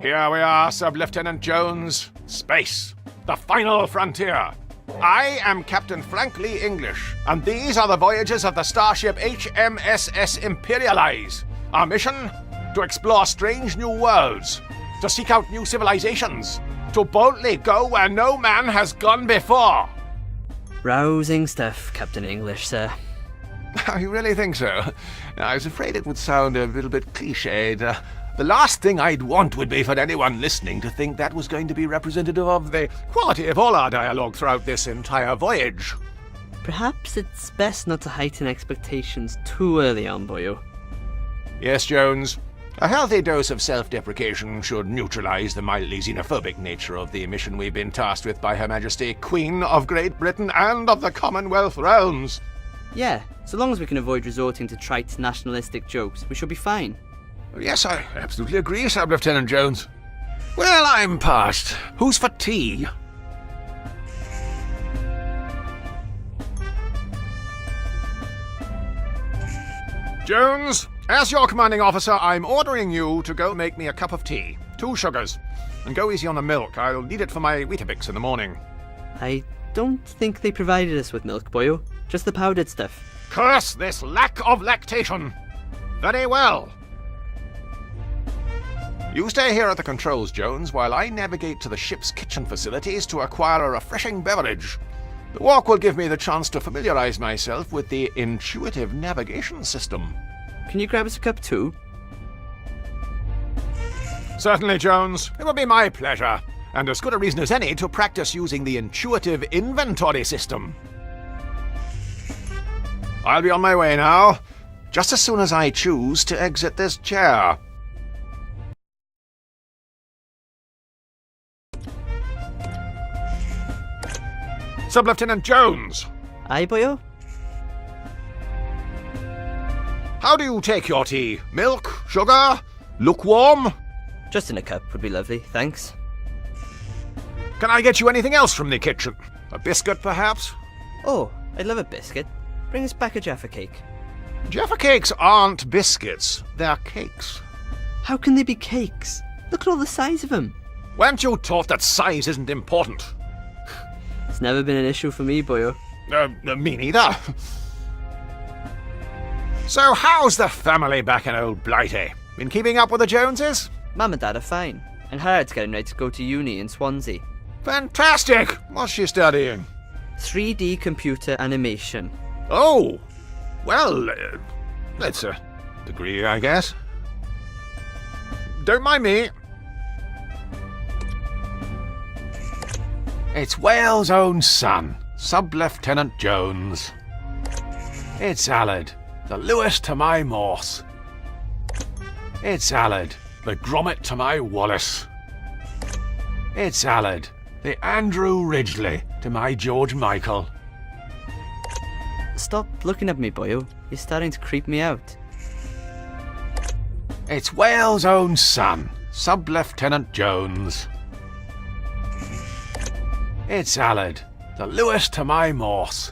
Here we are, Sub-Lieutenant Jones. Space, the final frontier. I am Captain Frank Lee English, and these are the voyages of the starship HMSS Imperialize. Our mission? To explore strange new worlds, to seek out new civilizations, to boldly go where no man has gone before. Rousing stuff, Captain English, sir. You really think so? I was afraid it would sound a little bit cliched. The last thing I'd want would be for anyone listening to think that was going to be representative of the quality of all our dialogue throughout this entire voyage. Perhaps it's best not to heighten expectations too early on, boyo. Yes, Jones. A healthy dose of self-deprecation should neutralize the mildly xenophobic nature of the mission we've been tasked with by Her Majesty, Queen of Great Britain and of the Commonwealth Realms. Yeah, so long as we can avoid resorting to trite nationalistic jokes, we should be fine. Yes, I absolutely agree, Sub-Lieutenant Jones. Well, I'm parched. Who's for tea? Jones, as your commanding officer, I'm ordering you to go make me a cup of tea. 2 sugars. And go easy on the milk. I'll need it for my Weetabix in the morning. I don't think they provided us with milk, boyo. Just the powdered stuff. Curse this lack of lactation! Very well. You stay here at the controls, Jones, while I navigate to the ship's kitchen facilities to acquire a refreshing beverage. The walk will give me the chance to familiarize myself with the intuitive navigation system. Can you grab us a cup too? Certainly, Jones. It will be my pleasure, and as good a reason as any to practice using the intuitive inventory system. I'll be on my way now, just as soon as I choose to exit this chair. Sub-Lieutenant Jones! Aye, boyo? How do you take your tea? Milk? Sugar? Lukewarm? Just in a cup would be lovely, thanks. Can I get you anything else from the kitchen? A biscuit, perhaps? Oh, I'd love a biscuit. Bring us back a Jaffa cake. Jaffa cakes aren't biscuits, they're cakes. How can they be cakes? Look at all the size of them. Weren't you taught that size isn't important? It's never been an issue for me, boyo. Me neither. So how's the family back in old Blighty? Been keeping up with the Joneses? Mum and Dad are fine, and Harrod's getting ready to go to uni in Swansea. Fantastic! What's she studying? 3D computer animation. Oh! Well, that's a degree, I guess. Don't mind me. It's Wales' own son, Sub-Lieutenant Jones. It's Aled, the Lewis to my Morse. It's Aled, the Grommet to my Wallace. It's Aled, the Andrew Ridgely to my George Michael. Stop looking at me, boyo. You're starting to creep me out. It's Wales' own son, Sub-Lieutenant Jones. It's Aled, the Lewis to my Morse.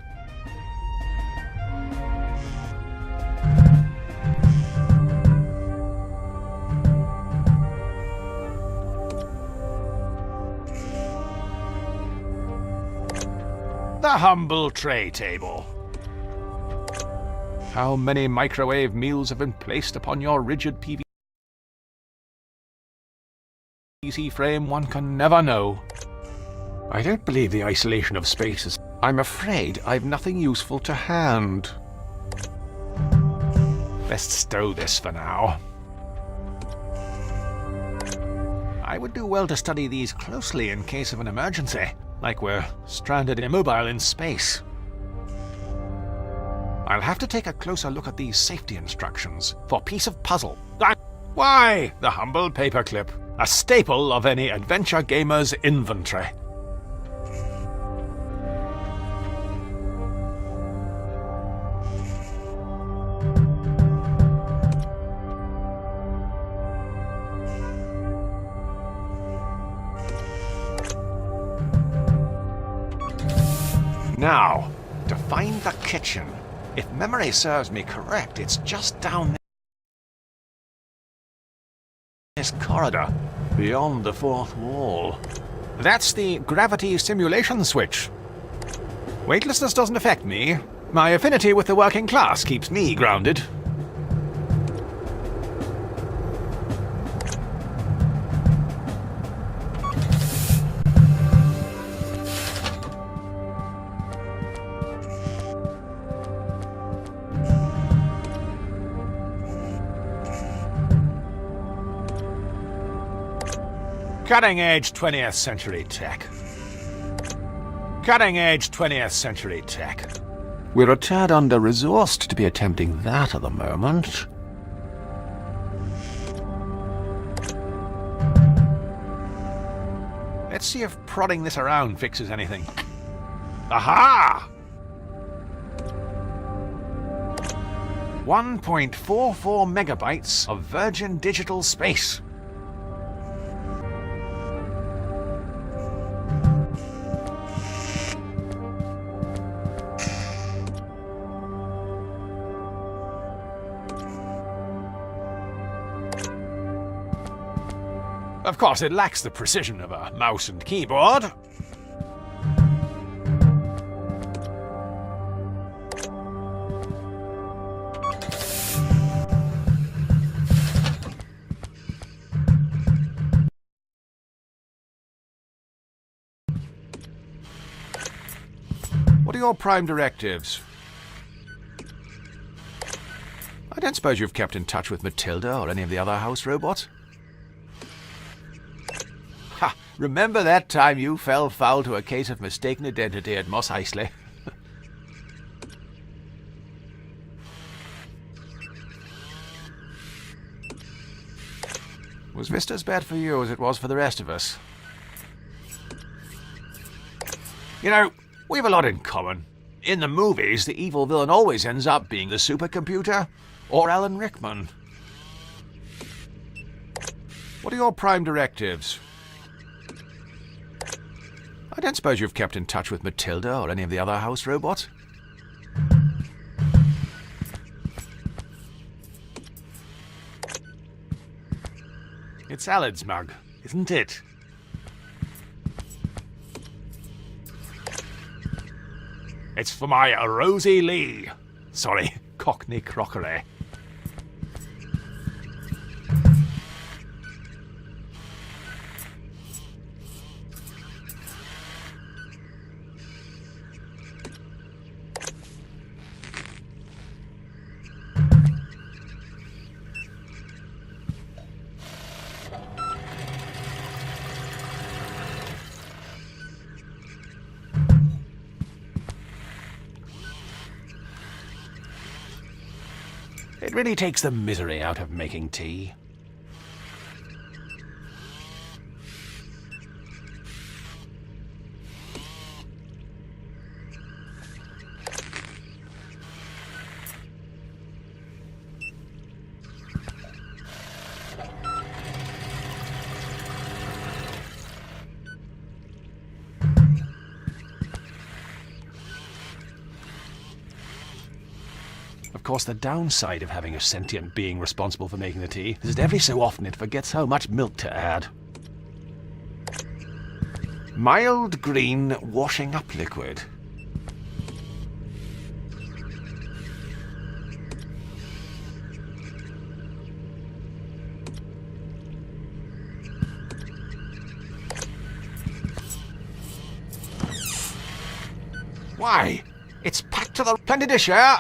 The humble tray table. How many microwave meals have been placed upon your rigid PVC frame, one can never know. I don't believe the isolation of spaces. I'm afraid I've nothing useful to hand. Best stow this for now. I would do well to study these closely in case of an emergency, like we're stranded immobile in space. I'll have to take a closer look at these safety instructions for piece of puzzle. Why, the humble paperclip, a staple of any adventure gamer's inventory. Now, to find the kitchen. If memory serves me correct, it's just down this corridor. beyond the fourth wall. That's the gravity simulation switch. Weightlessness doesn't affect me. My affinity with the working class keeps me grounded. Cutting-edge 20th century tech. Cutting-edge 20th century tech. We're a tad under-resourced to be attempting that at the moment. Let's see if prodding this around fixes anything. Aha! 1.44 megabytes of virgin digital space. Of course, it lacks the precision of a mouse and keyboard. What are your prime directives? I don't suppose you've kept in touch with Matilda or any of the other house robots? Ha! Remember that time you fell foul to a case of mistaken identity at Moss Eisley? Was Vista as bad for you as it was for the rest of us? You know, we've a lot in common. In the movies, the evil villain always ends up being the supercomputer or Alan Rickman. What are your prime directives? I don't suppose you've kept in touch with Matilda or any of the other house robots? It's Alad's mug, isn't it? It's for my Rosie Lee. Sorry, Cockney crockery. It really takes the misery out of making tea. Of course, the downside of having a sentient being responsible for making the tea is that every so often it forgets how much milk to add. Mild green washing up liquid. Why? It's packed to the plenty to share.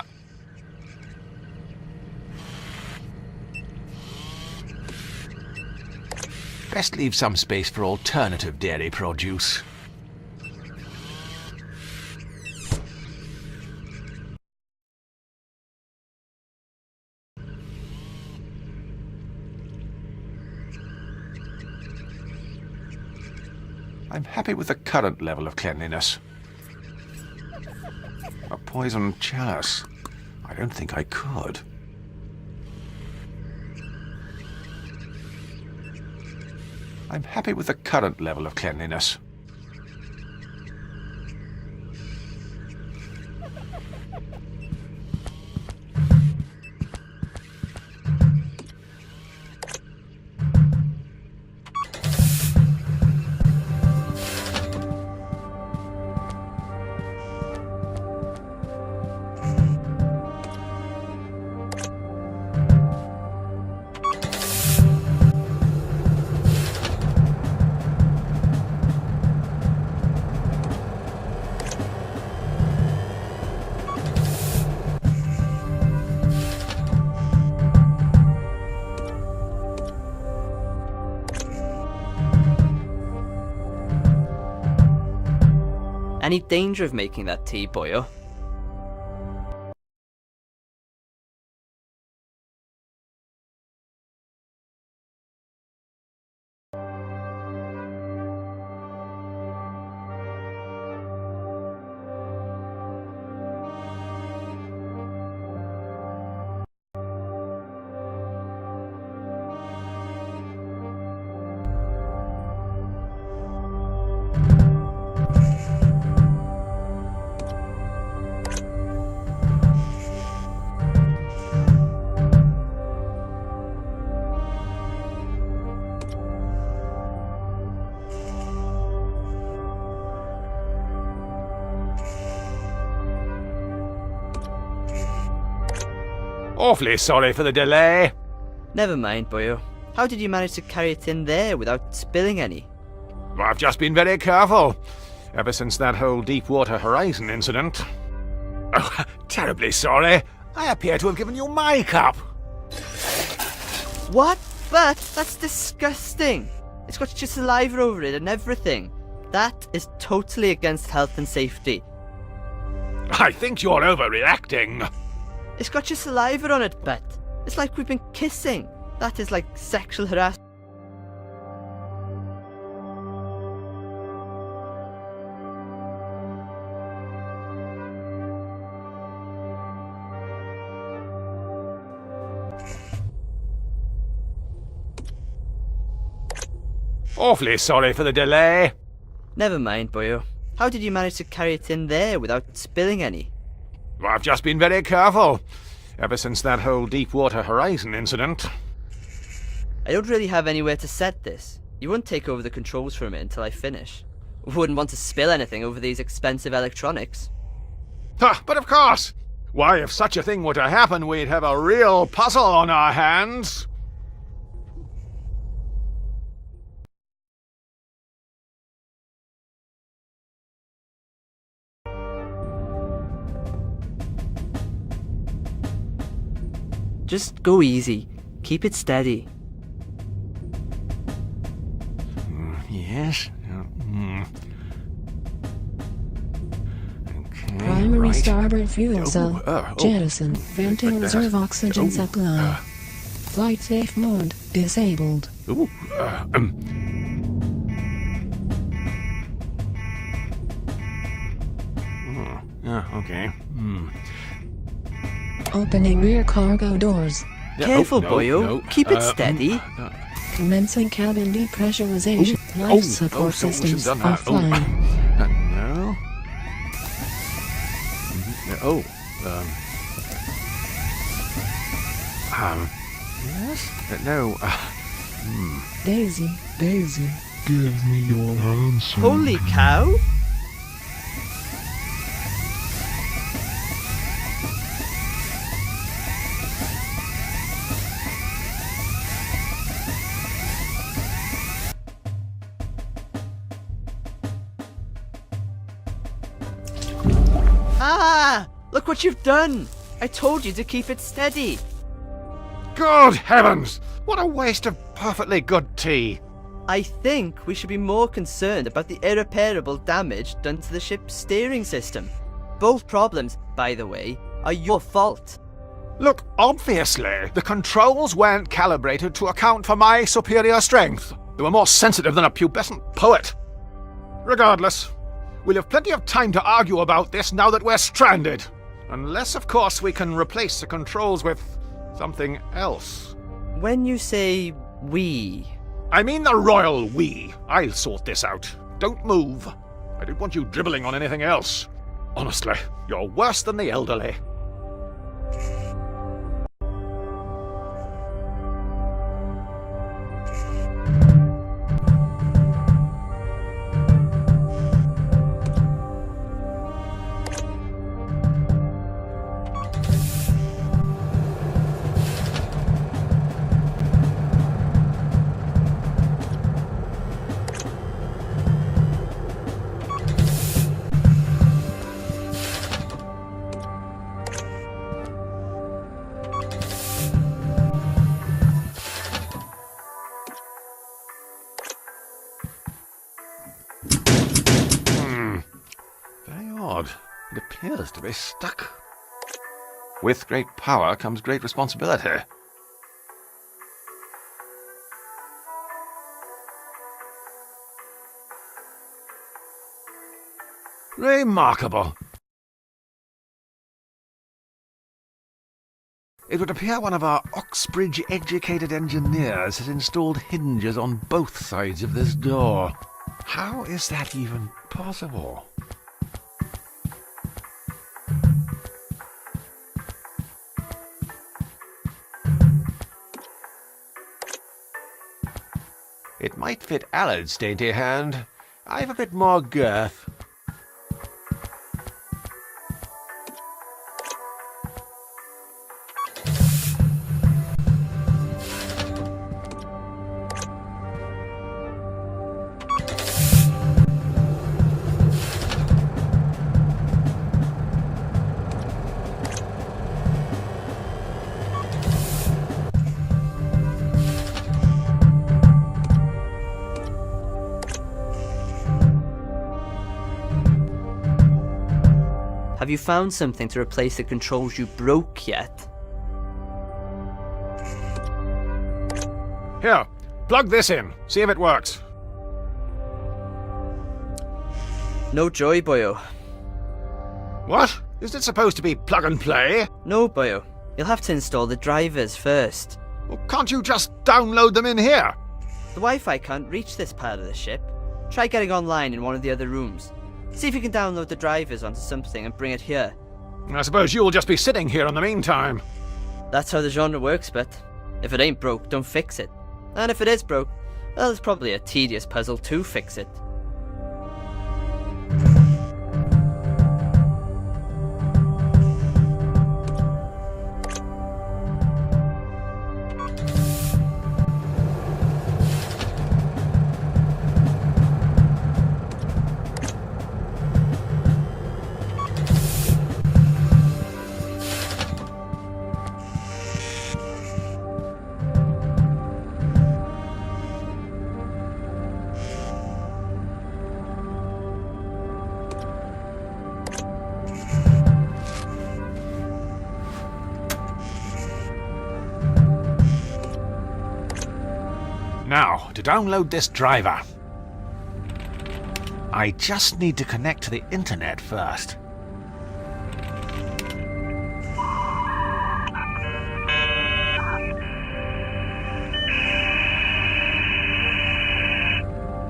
Best leave some space for alternative dairy produce. I'm happy with the current level of cleanliness. A poisoned chalice. I don't think I could. I'm happy with the current level of cleanliness. Any danger of making that tea, boyo? Awfully sorry for the delay. Never mind, boyo. How did you manage to carry it in there without spilling any? I've just been very careful, ever since that whole Deepwater Horizon incident. Oh, terribly sorry. I appear to have given you my cup. What? But that's disgusting. It's got your saliva over it and everything. That is totally against health and safety. I think you're overreacting. It's got your saliva on it, but it's like we've been kissing. That is like sexual harassment. Awfully sorry for the delay. Never mind, boyo. How did you manage to carry it in there without spilling any? I've just been very careful, ever since that whole Deepwater Horizon incident. I don't really have anywhere to set this. You won't take over the controls from it until I finish. Wouldn't want to spill anything over these expensive electronics. But of course! Why, if such a thing were to happen, we'd have a real puzzle on our hands. Just go easy. Keep it steady. Yes. Okay. Primary right. starboard fuel cell. oh. Jettison. Venting reserve oxygen supply. Flight safe mode disabled. Ooh, okay. Opening rear cargo doors. Careful, no, boyo. no, Keep it steady. Commencing cabin depressurization. Life support systems offline. No. Yes? No. Daisy. Give me your answer. Holy cow! Ah! Look what you've done! I told you to keep it steady. Good heavens! What a waste of perfectly good tea. I think we should be more concerned about the irreparable damage done to the ship's steering system. Both problems, by the way, are your fault. Look, obviously, the controls weren't calibrated to account for my superior strength. They were more sensitive than a pubescent poet. Regardless, we'll have plenty of time to argue about this now that we're stranded. Unless, of course, we can replace the controls with something else. When you say we... I mean the royal we. I'll sort this out. Don't move. I don't want you dribbling on anything else. Honestly, you're worse than the elderly. odd. It appears to be stuck. With great power comes great responsibility. Remarkable. It would appear one of our Oxbridge-educated engineers has installed hinges on both sides of this door. How is that even possible? It might fit Allard's dainty hand. I've a bit more girth. Have you found something to replace the controls you broke yet? Here, plug this in. See if it works. No joy, boyo. What? Isn't it supposed to be plug and play? No, boyo. You'll have to install the drivers first. Well, can't you just download them in here? The Wi-Fi can't reach this part of the ship. Try getting online in one of the other rooms. See if you can download the drivers onto something and bring it here. I suppose you'll just be sitting here in the meantime. That's how the genre works, but if it ain't broke, don't fix it. And if it is broke, well, it's probably a tedious puzzle to fix it. Now, to download this driver. I just need to connect to the internet first.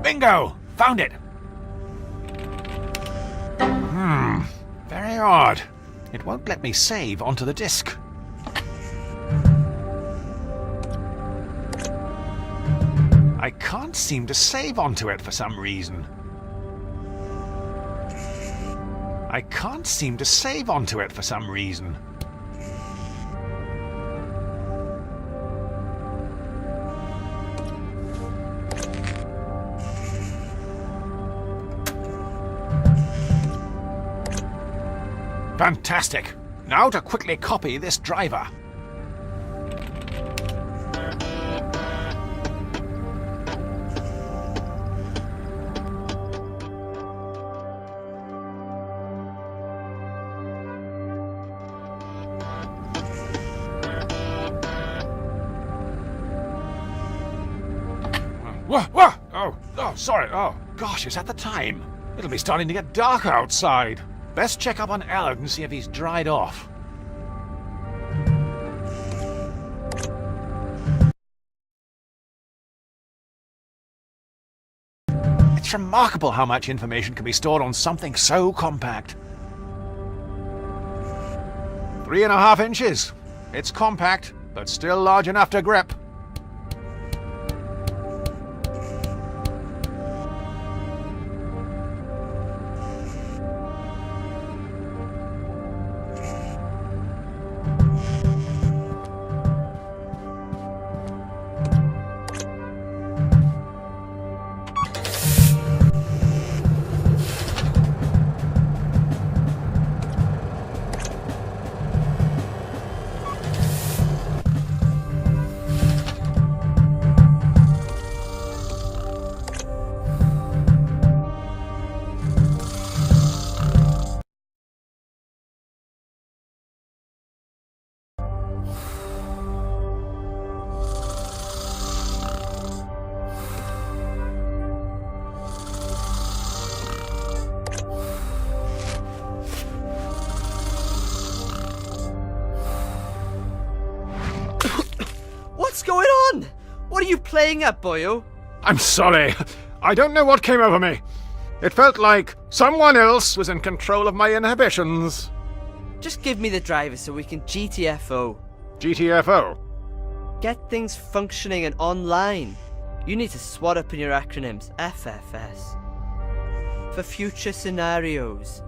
Bingo! Found it! Very odd. It won't let me save onto the disk. I can't seem to save onto it for some reason. Fantastic! Now to quickly copy this driver. Whoa! Oh, sorry. Oh, gosh, is that the time? It'll be starting to get dark outside. Best check up on Allard and see if he's dried off. It's remarkable how much information can be stored on something so compact. 3.5 inches. It's compact, but still large enough to grip. What's going on? What are you playing at, boyo? I'm sorry. I don't know what came over me. It felt like someone else was in control of my inhibitions. Just give me the driver so we can GTFO. GTFO? Get things functioning and online. You need to swat up in your acronyms. FFS. For future scenarios.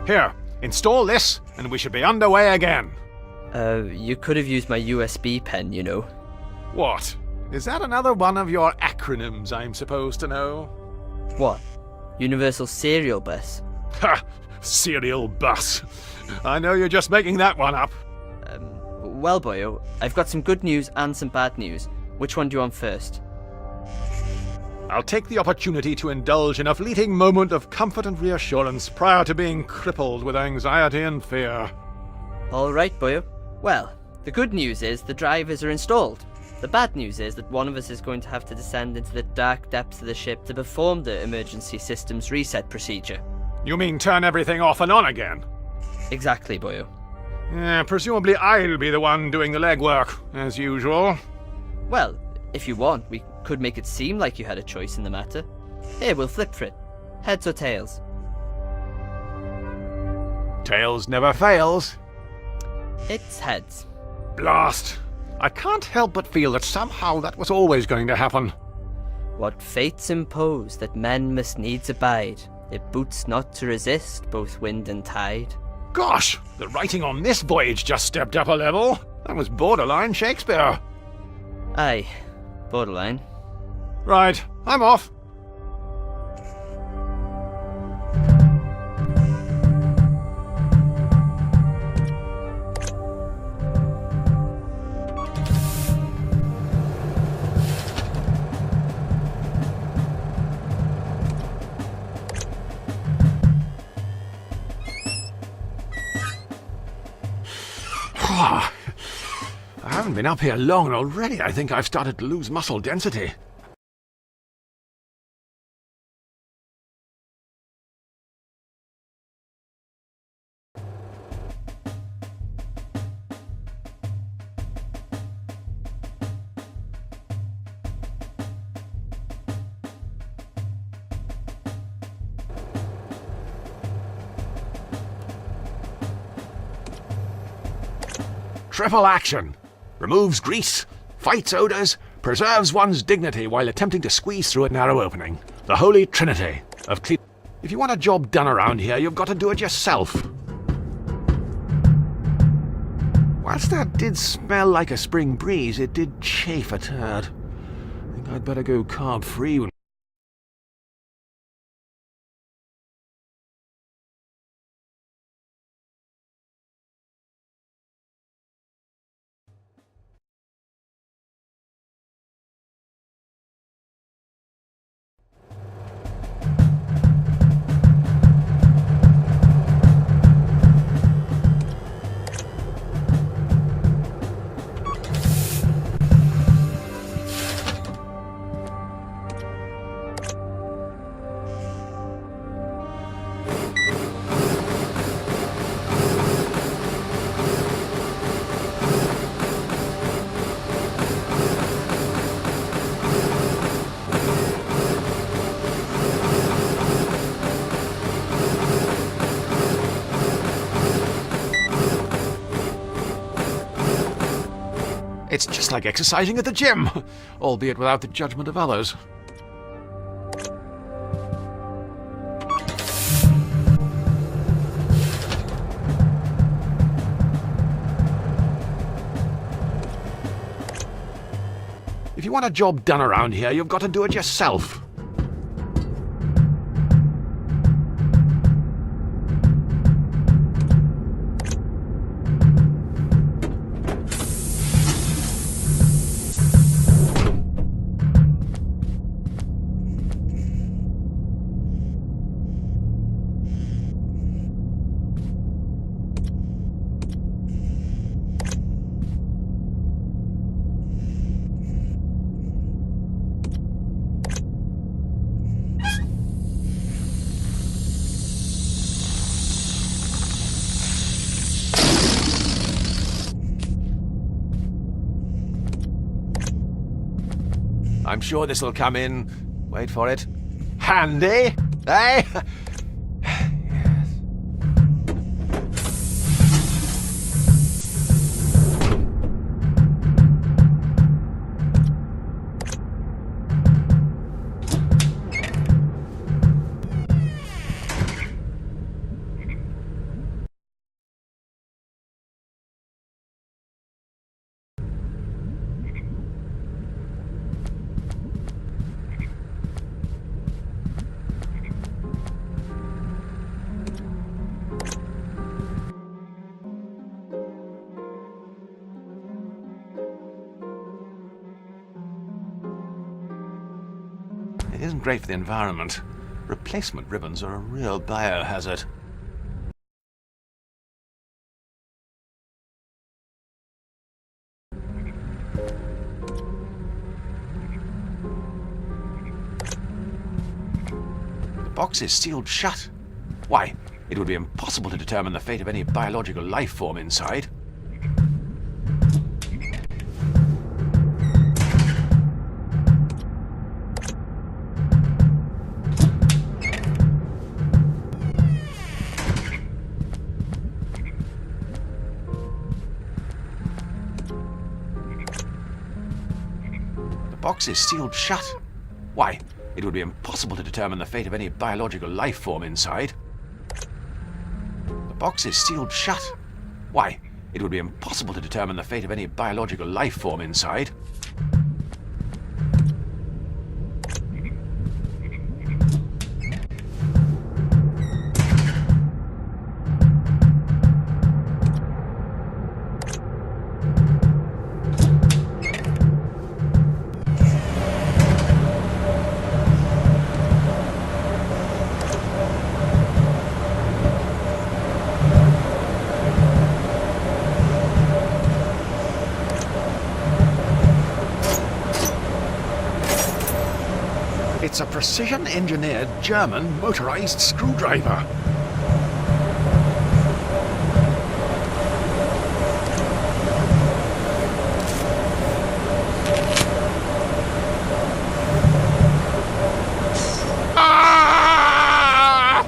Here, install this, and we should be underway again. You could have used my USB pen, you know. What? Is that another one of your acronyms I'm supposed to know? What? Universal Serial Bus? Ha! Serial bus. I know you're just making that one up. Well, boyo, I've got some good news and some bad news. Which one do you want first? I'll take the opportunity to indulge in a fleeting moment of comfort and reassurance prior to being crippled with anxiety and fear. Alright, boyo. Well, the good news is the drivers are installed. The bad news is that one of us is going to have to descend into the dark depths of the ship to perform the emergency systems reset procedure. You mean turn everything off and on again? Exactly, boyo. Presumably I'll be the one doing the legwork, as usual. Well, if you want, we could make it seem like you had a choice in the matter. Here, we'll flip for it. Heads or tails? Tails never fails. It's heads. Blast! I can't help but feel that somehow that was always going to happen. What fates impose that men must needs abide, it boots not to resist both wind and tide. Gosh, the writing on this voyage just stepped up a level. That was borderline Shakespeare. Aye, borderline. Right, I'm off. I haven't been up here long, and already I think I've started to lose muscle density. Triple action. Removes grease, fights odours, preserves one's dignity while attempting to squeeze through a narrow opening. The holy trinity of clean. If you want a job done around here, you've got to do it yourself. Whilst that did smell like a spring breeze, it did chafe a turd. I think I'd better go carb-free when... It's just like exercising at the gym, albeit without the judgment of others. If you want a job done around here, you've got to do it yourself. I'm sure this'll come in. Wait for it. Handy, eh? It isn't great for the environment. Replacement ribbons are a real biohazard. The box is sealed shut. Why, it would be impossible to determine the fate of any biological life form inside. The box is sealed shut. Why, it would be impossible to determine the fate of any biological life form inside. The box is sealed shut. Why, it would be impossible to determine the fate of any biological life form inside. It's a precision-engineered German motorized screwdriver. Ah!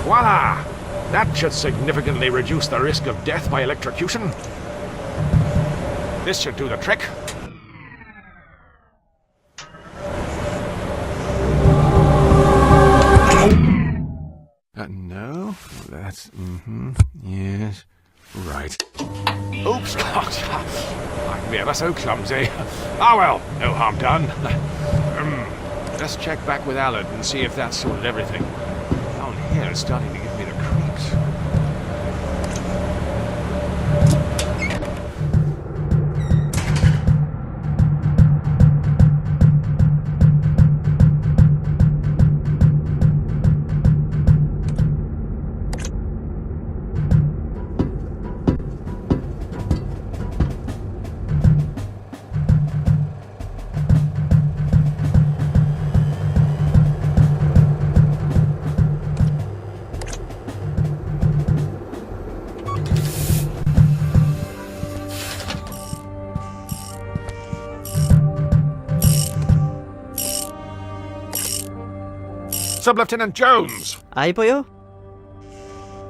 Voila! That should significantly reduce the risk of death by electrocution. This should do the trick. No, that's, yes, right. Oops, I'm ever so clumsy. Ah well, no harm done. Just check back with Alan and see if that's sorted everything. Down here it's starting to give me the creeps. Sub-Lieutenant Jones! Aye, boyo?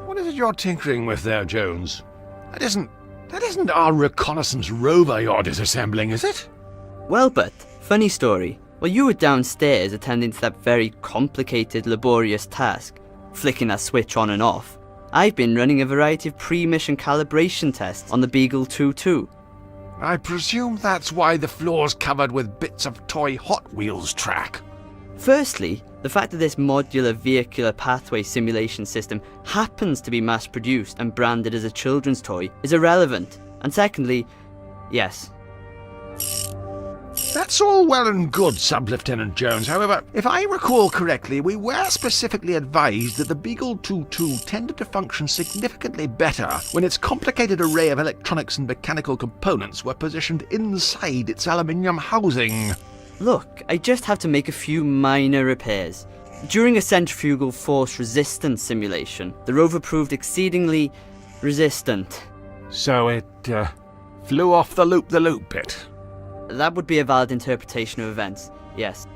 What is it you're tinkering with there, Jones? That isn't our reconnaissance rover you're disassembling, is it? Well, but, funny story. While you were downstairs attending to that very complicated, laborious task, flicking that switch on and off, I've been running a variety of pre-mission calibration tests on the Beagle 2-2. I presume that's why the floor's covered with bits of toy Hot Wheels track. Firstly, the fact that this modular vehicular pathway simulation system happens to be mass-produced and branded as a children's toy is irrelevant. And secondly, yes. That's all well and good, Sub-Lieutenant Jones. However, if I recall correctly, we were specifically advised that the Beagle 2-2 tended to function significantly better when its complicated array of electronics and mechanical components were positioned inside its aluminium housing. Look, I just have to make a few minor repairs. During a centrifugal force resistance simulation, the rover proved exceedingly resistant. So it Flew off the loop bit. That would be a valid interpretation of events, yes.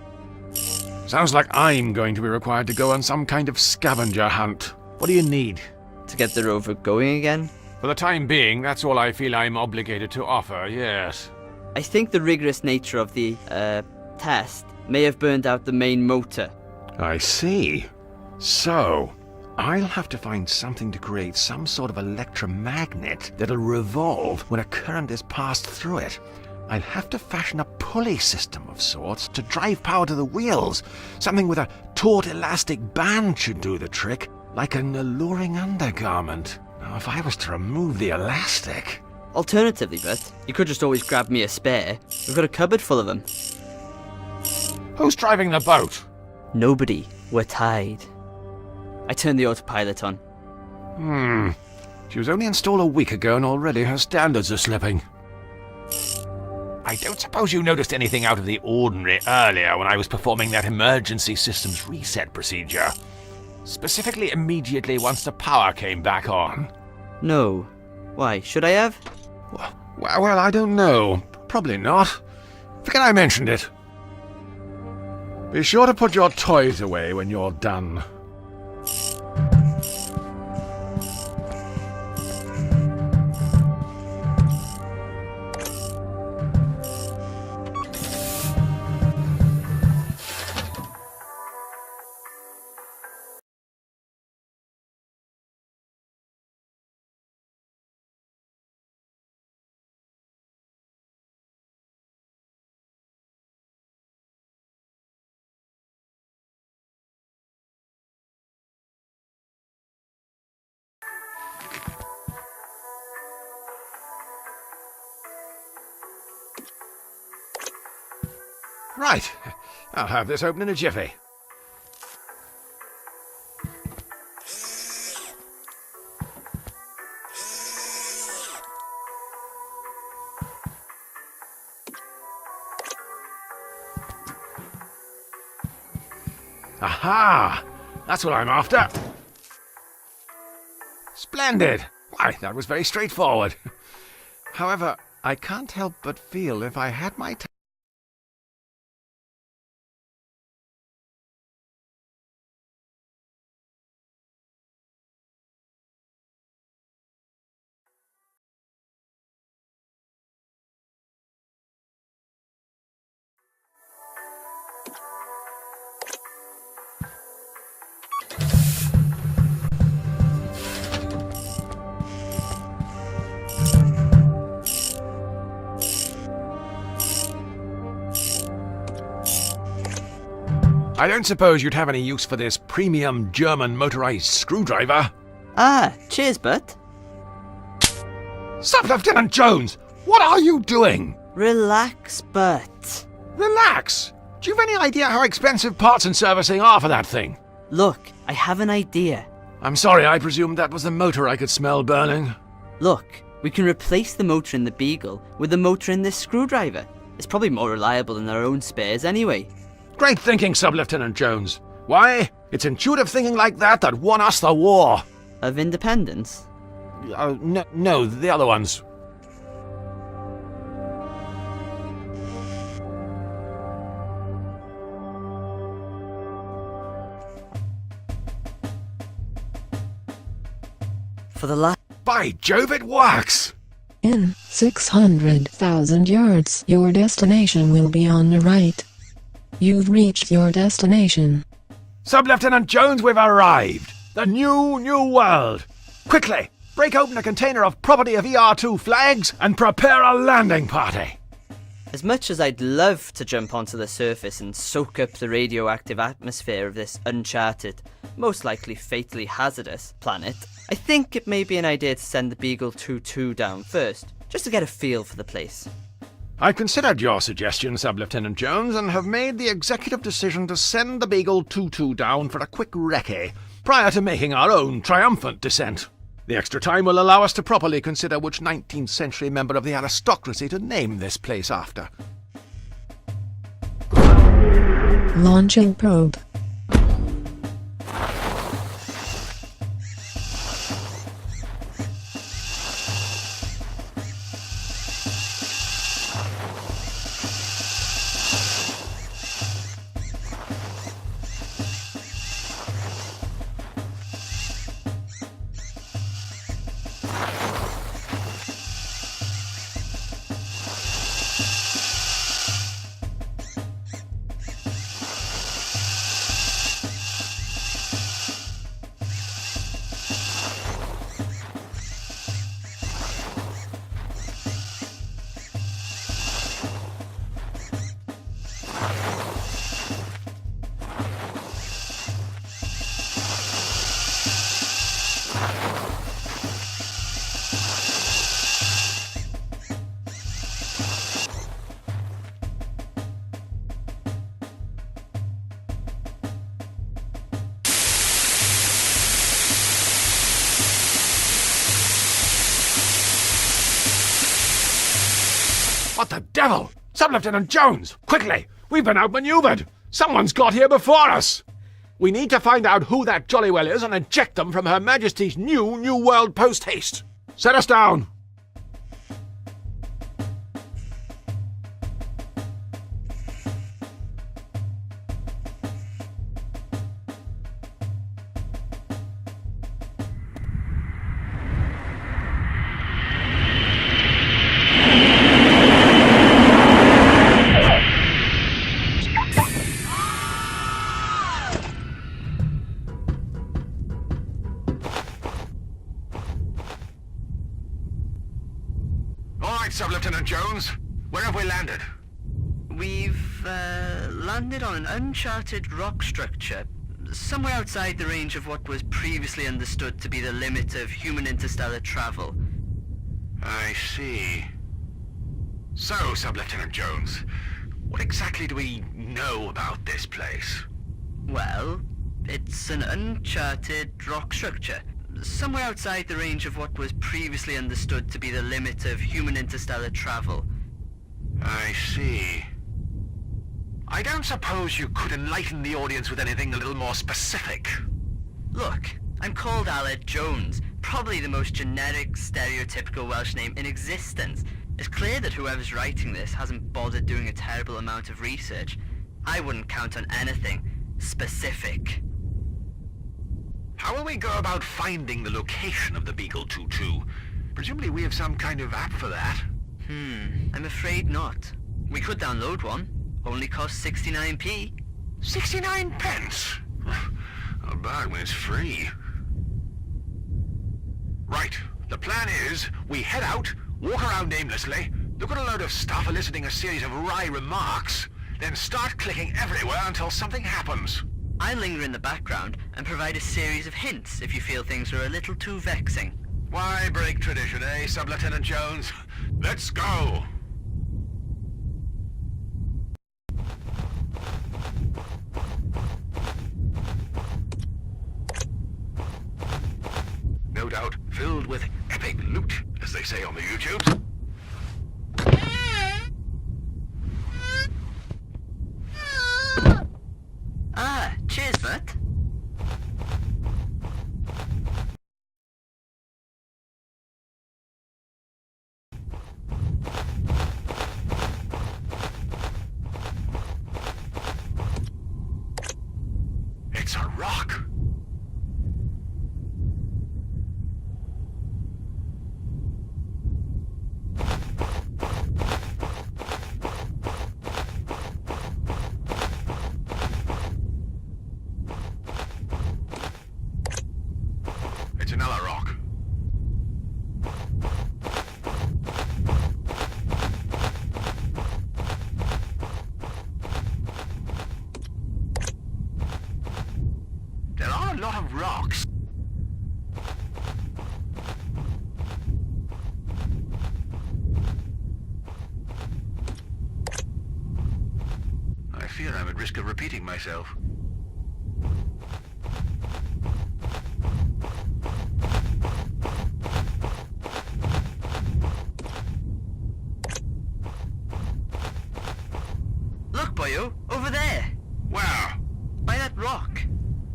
Sounds like I'm going to be required to go on some kind of scavenger hunt. What do you need? To get the rover going again? For the time being, that's all I feel I'm obligated to offer, yes. I think the rigorous nature of the, test may have burned out the main motor. I see. So, I'll have to find something to create some sort of electromagnet that'll revolve when a current is passed through it. I'll have to fashion a pulley system of sorts to drive power to the wheels. Something with a taut elastic band should do the trick, like an alluring undergarment. Now, if I was to remove the elastic... Alternatively, Bert, you could just always grab me a spare. We've got a cupboard full of them. Who's driving the boat? Nobody. We're tied. I turned the autopilot on. She was only installed a week ago and already her standards are slipping. I don't suppose you noticed anything out of the ordinary earlier when I was performing that emergency systems reset procedure. Specifically immediately once the power came back on. No. Why, should I have? Well, I don't know. Probably not. Forget I mentioned it. Be sure to put your toys away when you're done. Right. I'll have this open in a jiffy. Aha! That's what I'm after. Splendid. Why, that was very straightforward. However, I can't help but feel if I had my time... I don't suppose you'd have any use for this premium German motorized screwdriver? Ah, cheers, Bert. Sub-Lieutenant Jones! What are you doing? Relax, Bert. Relax! Do you have any idea how expensive parts and servicing are for that thing? Look, I have an idea. I'm sorry, I presumed that was the motor I could smell burning. Look, we can replace the motor in the Beagle with the motor in this screwdriver. It's probably more reliable than our own spares anyway. Great thinking, Sub-Lieutenant Jones. Why? It's intuitive thinking like that that won us the war. Of independence? No, the other ones. For the last... By Jove, it works! In 600,000 yards, your destination will be on the right. You've reached your destination. Sub-Lieutenant Jones, we've arrived! The new world! Quickly, break open a container of property of ER2 flags and prepare a landing party! As much as I'd love to jump onto the surface and soak up the radioactive atmosphere of this uncharted, most likely fatally hazardous planet, I think it may be an idea to send the Beagle 2-2 down first, just to get a feel for the place. I considered your suggestion, Sub-Lieutenant Jones, and have made the executive decision to send the Beagle 2-2 down for a quick recce, prior to making our own triumphant descent. The extra time will allow us to properly consider which 19th century member of the aristocracy to name this place after. Launching probe. What the devil? Sub-Lieutenant Jones! Quickly! We've been outmaneuvered! Someone's got here before us! We need to find out who that jolly well is and eject them from Her Majesty's New World post-haste. Set us down! Sub-Lieutenant Jones, where have we landed? We've landed on an uncharted rock structure, somewhere outside the range of what was previously understood to be the limit of human interstellar travel. I see. So, Sub-Lieutenant Jones, what exactly do we know about this place? Well, it's an uncharted rock structure, somewhere outside the range of what was previously understood to be the limit of human interstellar travel. I see. I don't suppose you could enlighten the audience with anything a little more specific? Look, I'm called Aled Jones, probably the most generic, stereotypical Welsh name in existence. It's clear that whoever's writing this hasn't bothered doing a terrible amount of research. I wouldn't count on anything specific. How will we go about finding the location of the Beagle 2-2? Presumably we have some kind of app for that. I'm afraid not. We could download one. Only costs 69p. 69 pence? Not bad when it's free. Right, the plan is we head out, walk around aimlessly, look at a load of stuff eliciting a series of wry remarks, then start clicking everywhere until something happens. I linger in the background and provide a series of hints if you feel things are a little too vexing. Why break tradition, eh, Sub-Lieutenant Jones? Let's go! No doubt filled with epic loot, as they say on the YouTubes. Ah, cheers, Bert. It's a rock. It's another rock. There are a lot of rocks. I fear I'm at risk of repeating myself. Look, boyo, over there. Where? By that rock.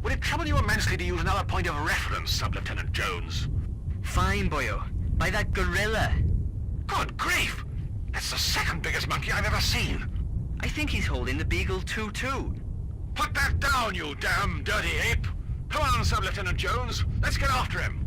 Would it trouble you immensely to use another point of reference, Sub-Lieutenant Jones? Fine, boyo. By that gorilla. Good grief! That's the second biggest monkey I've ever seen. I think he's holding the Beagle 2-2. Put that down, you damn dirty ape! Come on, Sub-Lieutenant Jones. Let's get after him.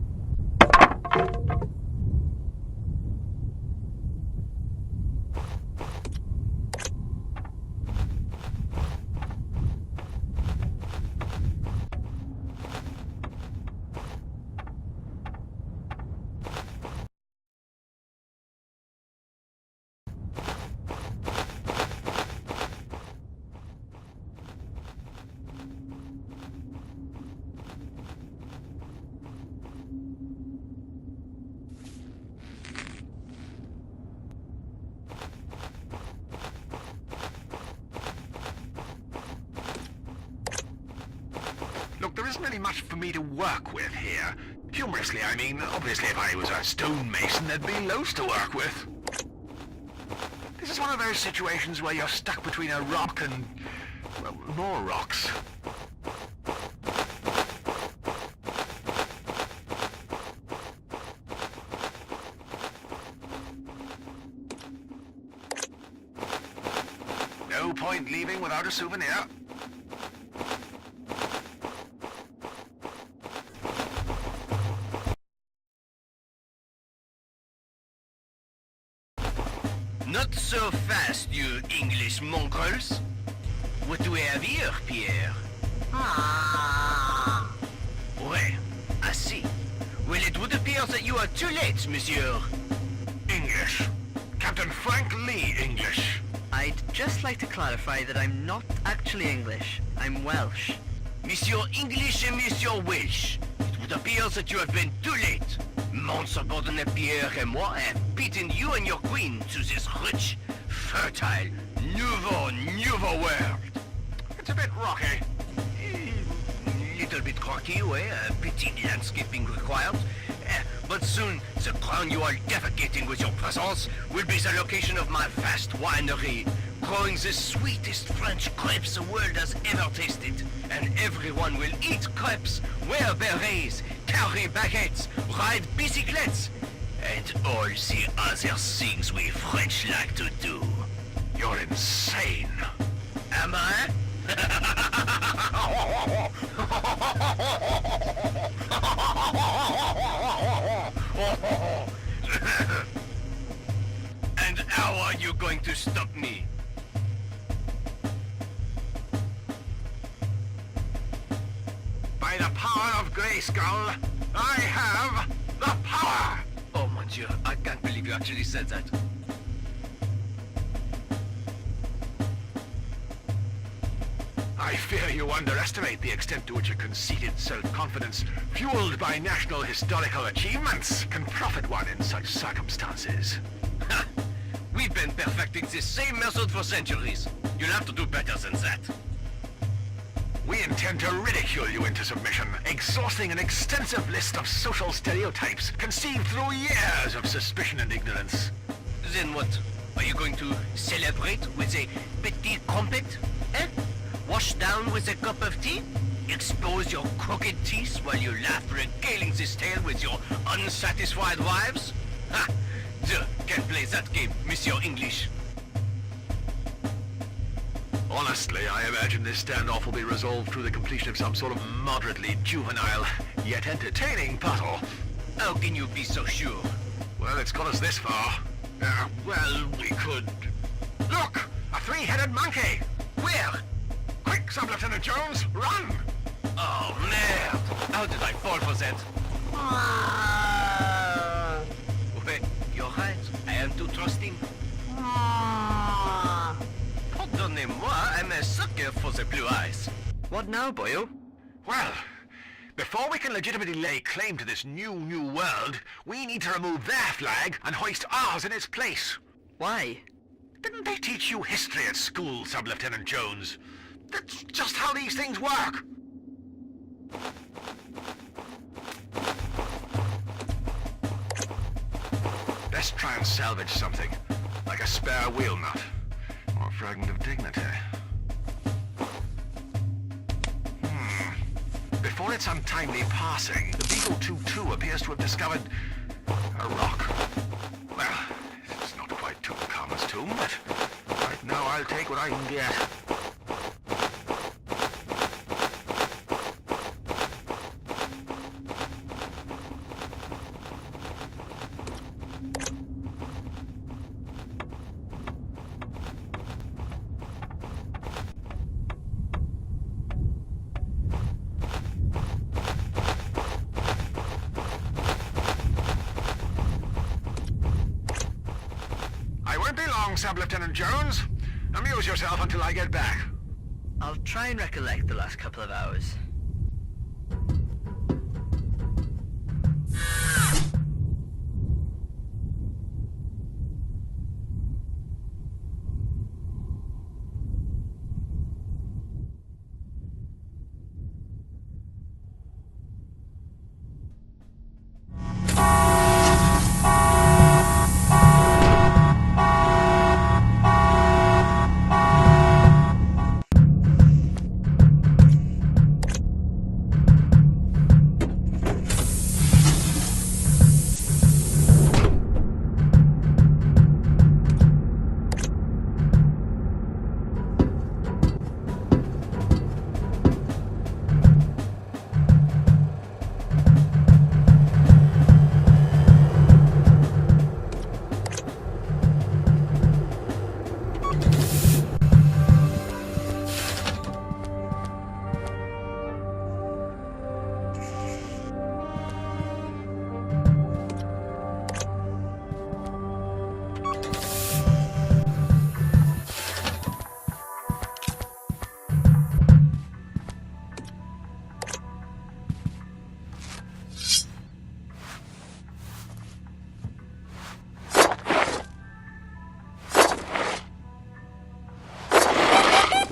Look, there isn't really much for me to work with here. Humorously, I mean. Obviously, if I was a stonemason, there'd be loads to work with. This is one of those situations where you're stuck between a rock and, well, more rocks. No point leaving without a souvenir. Not so fast, you English mongrels. What do we have here, Pierre? Ah. Ouais, I see. Well, it would appear that you are too late, monsieur. English. Captain Frank Lee English. I'd just like to clarify that I'm not actually English. I'm Welsh. Monsieur English and Monsieur Welsh. It would appear that you have been too late. Mon subordinate Pierre and moi have beaten you and your queen to this rich, fertile, nouveau world. It's a bit rocky. Little bit rocky, ouais, petit landscaping required. But soon, the ground you are defecating with your presence will be the location of my vast winery, growing the sweetest French crepes the world has ever tasted. And everyone will eat crepes, wear berets, carry baguettes, ride bicyclettes, and all the other things we French like to do. You're insane. Am I? And how are you going to stop me? By the power of Grayskull, I have the power! Oh mon Dieu, I can't believe you actually said that. I fear you underestimate the extent to which a conceited self-confidence, fueled by national historical achievements, can profit one in such circumstances. Ha! We've been perfecting this same method for centuries. You'll have to do better than that. We intend to ridicule you into submission, exhausting an extensive list of social stereotypes conceived through years of suspicion and ignorance. Then what? Are you going to celebrate with a petit crumpet? Eh? Wash down with a cup of tea? Expose your crooked teeth while you laugh regaling this tale with your unsatisfied wives? Ha! Je can play that game, Monsieur English. Honestly, I imagine this standoff will be resolved through the completion of some sort of moderately juvenile, yet entertaining puzzle. How can you be so sure? Well, it's got us this far. Well, we could... Look! A three-headed monkey! Where? Quick, Sub-Lieutenant Jones, run! Oh, merde! How did I fall for that? Wait, you're right. I am too trusting. Pardonnez-moi, I'm a sucker for the blue eyes. What now, boyo? Well, before we can legitimately lay claim to this new world, we need to remove their flag and hoist ours in its place. Why? Didn't they teach you history at school, Sub-Lieutenant Jones? That's just how these things work. Let's try and salvage something, like a spare wheel nut, or a fragment of dignity. Before its untimely passing, the Beagle 2-2 appears to have discovered a rock. Well, it's not quite Tutankhamun's tomb, but right now I'll take what I can get. Sub-Lieutenant Jones, amuse yourself until I get back. I'll try and recollect the last couple of hours.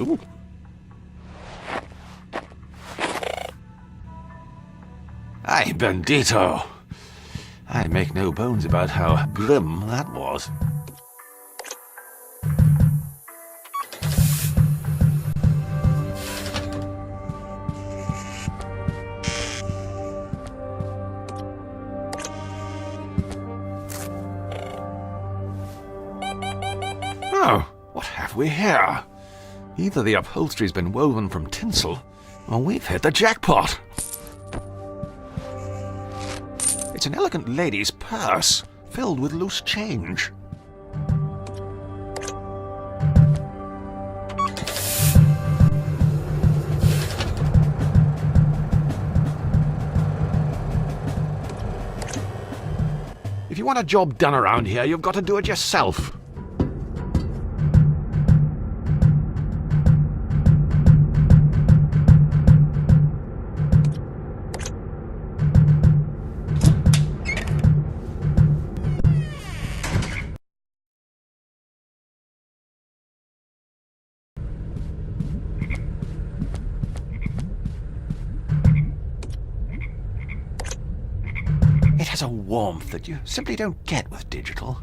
Ooh. Ay, bendito. I make no bones about how grim that was. Oh, what have we here? Either the upholstery's been woven from tinsel, or we've hit the jackpot. It's an elegant lady's purse, filled with loose change. If you want a job done around here, you've got to do it yourself. It has a warmth that you simply don't get with digital,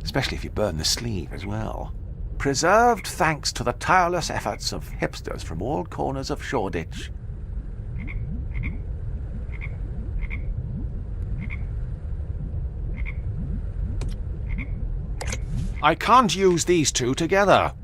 especially if you burn the sleeve as well. Preserved thanks to the tireless efforts of hipsters from all corners of Shoreditch. I can't use these two together.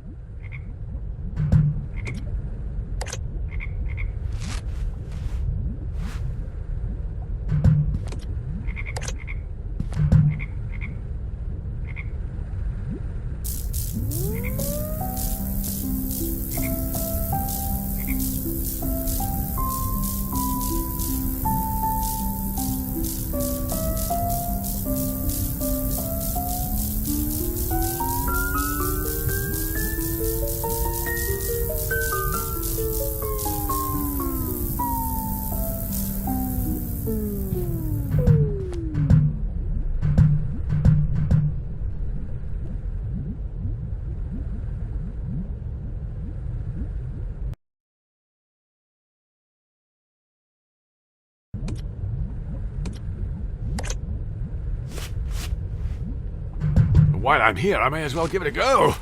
While I'm here, I may as well give it a go.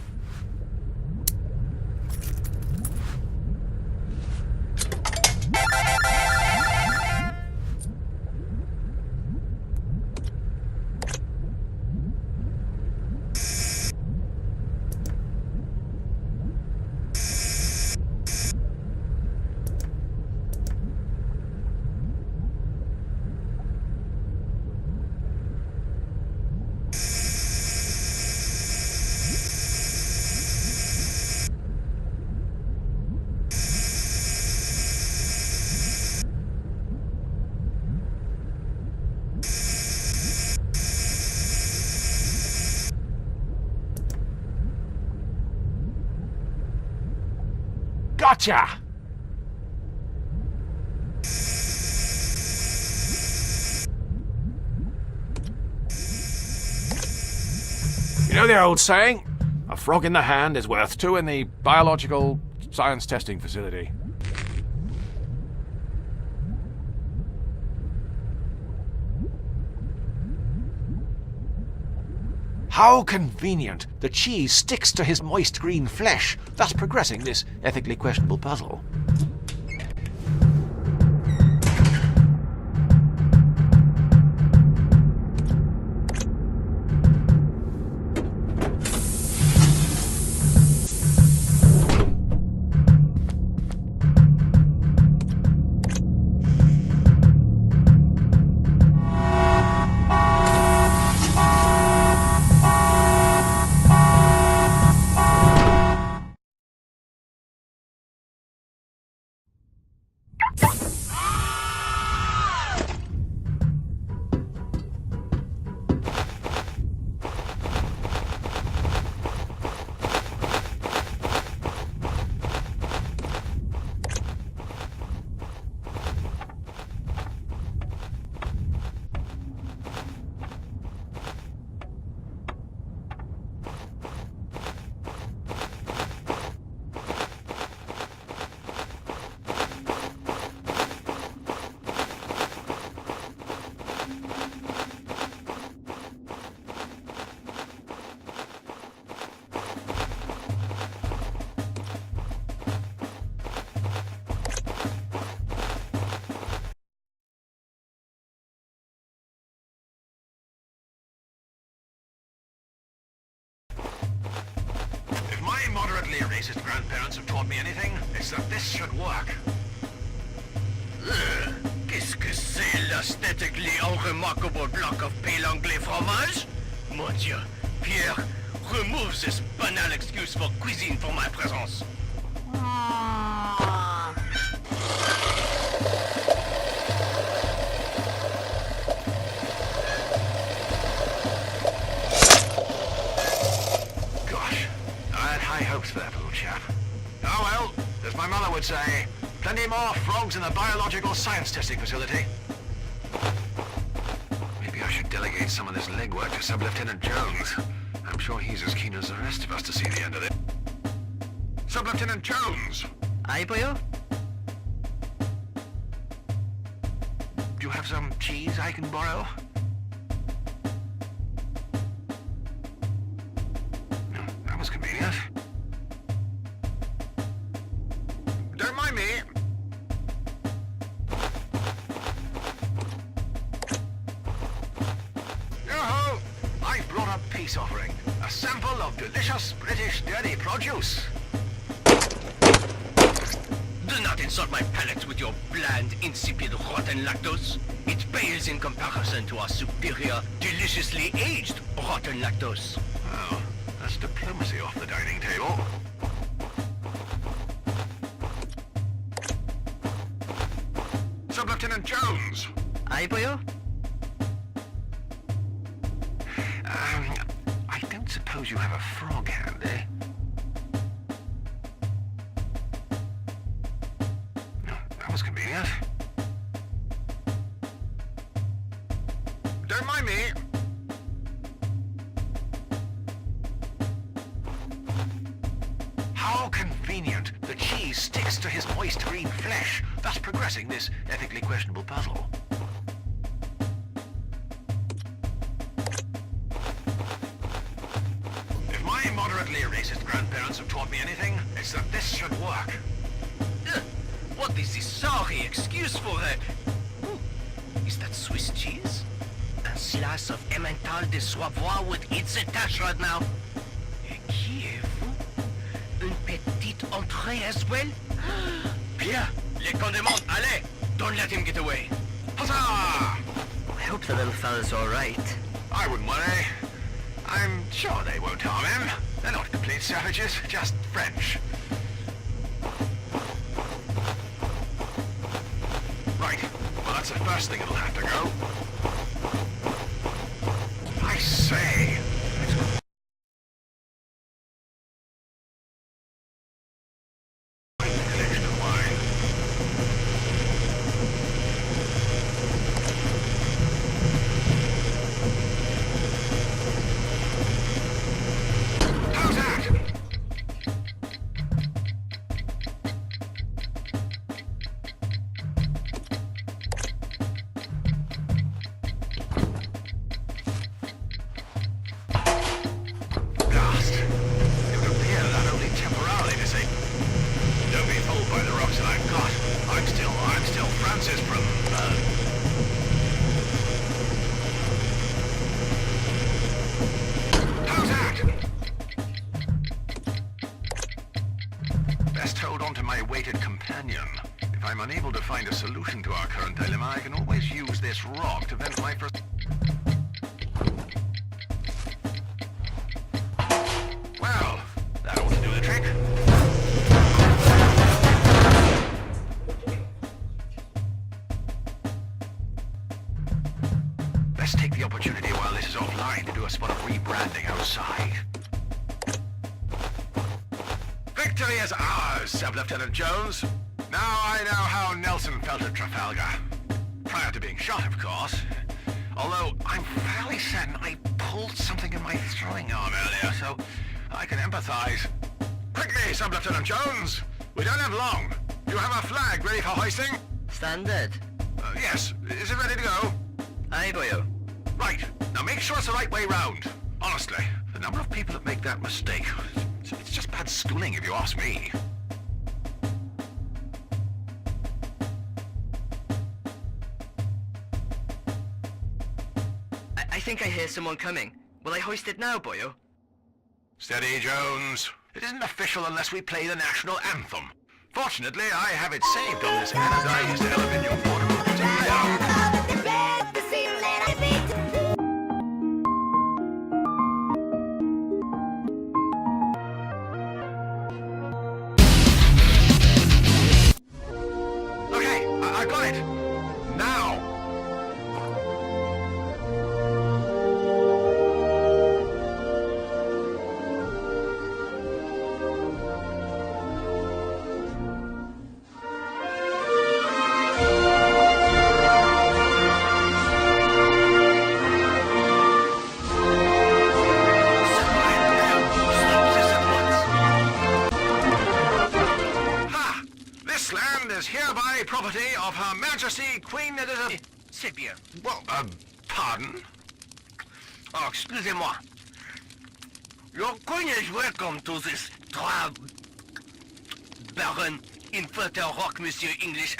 Gotcha! You know the old saying? A frog in the hand is worth two in the biological science testing facility. How convenient! The cheese sticks to his moist green flesh, thus progressing this ethically questionable puzzle. racist grandparents have taught me anything, it's that this should work. Qu'est-ce que c'est l'aesthetically unremarkable block of pale anglais fromage? Mon Dieu, Pierre, remove this banal excuse for cuisine for my presence. Gosh, I had high hopes for that little chap. Oh well, as my mother would say, plenty more frogs in the biological science testing facility. Maybe I should delegate some of this legwork to Sub-Lieutenant Jones. I'm sure he's as keen as the rest of us to see the end of it. Sub-Lieutenant Jones! Aye, boyo? Do you have some cheese I can borrow? No, that was convenient. Don't mind me. Yo-ho! I brought a peace offering. A sample of delicious British dairy produce. Do not insult my palate with your bland, insipid, rotten lactose. It pales in comparison to our superior, deliciously aged rotten lactose. Oh, that's diplomacy off the dining table. Sub-Lieutenant Jones! Aye, boyo? I don't suppose you have a frog handy? No, that was convenient. Don't mind me. How convenient. The cheese sticks to his moist green flesh, thus progressing this ethically questionable puzzle. If my moderately racist grandparents have taught me anything, it's that this should work. What is this sorry excuse for it? Is that Swiss cheese? A slice of Emmental de Savoie would eat the tash right now. Et qui êtes-vous? Une petite entrée as well? Pierre, les condiments, allez! Don't let him get away. Huzzah! I hope the little fella's alright. I wouldn't worry. I'm sure they won't harm him. They're not complete savages, just French. Right, well that's the first thing it'll have to go. I say... Collection of wine. How's that? Blast. It would appear that only temporarily disabled. Don't be fooled by the rocks that I've got. I'm still Francis from, How's that? Best hold on to my weighted companion. If I'm unable to find a solution to our current dilemma, I can always use this rock to vent my Well, that ought to do the trick. Let's take the opportunity while this is offline to do a spot of rebranding outside. Victory is ours, Sub-Lieutenant Jones. Now I know how Nelson felt at Trafalgar. Prior to being shot, of course. Although I'm fairly certain I pulled something in my throwing arm earlier, so I can empathize. Quickly, Sub-Lieutenant Jones! We don't have long. Do you have a flag ready for hoisting? Standard. Yes. Is it ready to go? Aye, boyo. Right. Now make sure it's the right way round. Honestly, the number of people that make that mistake, it's just bad schooling if you ask me. I think I hear someone coming. Will I hoist it now, boyo? Steady, Jones. It isn't official unless we play the national anthem. Fortunately, I have it saved on this anodized aluminium portable guitar. Okay, I got it. Now. Property of Her Majesty Queen Elizabeth. C'est bien. Well, pardon? Oh, excusez-moi. Your queen is welcome to this Baron Infertile Rock, Monsieur English.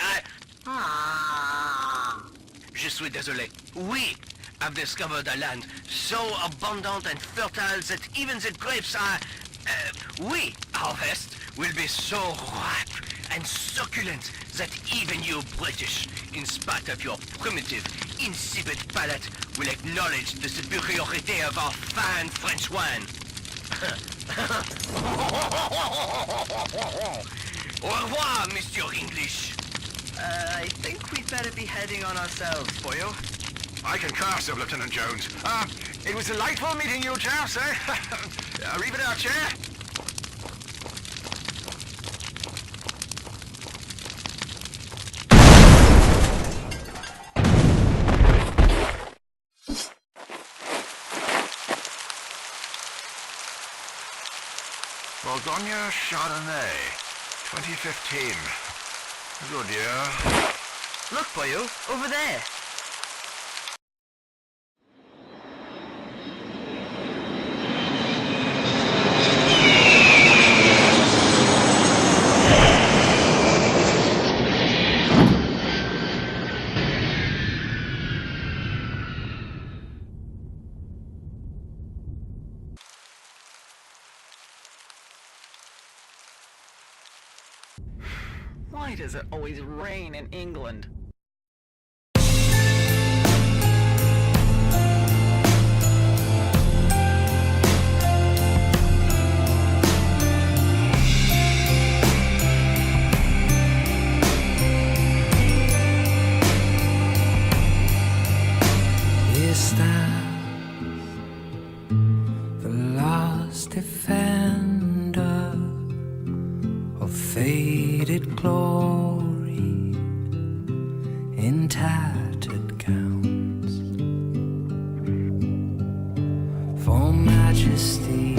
Je suis désolé. We have discovered a land so abundant and fertile that even the grapes we harvest will be so ripe and succulent that even you British, in spite of your primitive, insipid palate, will acknowledge the superiority of our fine French wine. Au revoir, Monsieur English. I think we'd better be heading on ourselves, boyo. I concur, Sir Lieutenant Jones. It was delightful meeting you, chaps, eh? Arrivederci. Bourgogne Chardonnay, 2015. Good year. Look, boyo, over there. Why does it always rain in England? Here stands the last defender of faded glory in tattered gowns. For majesty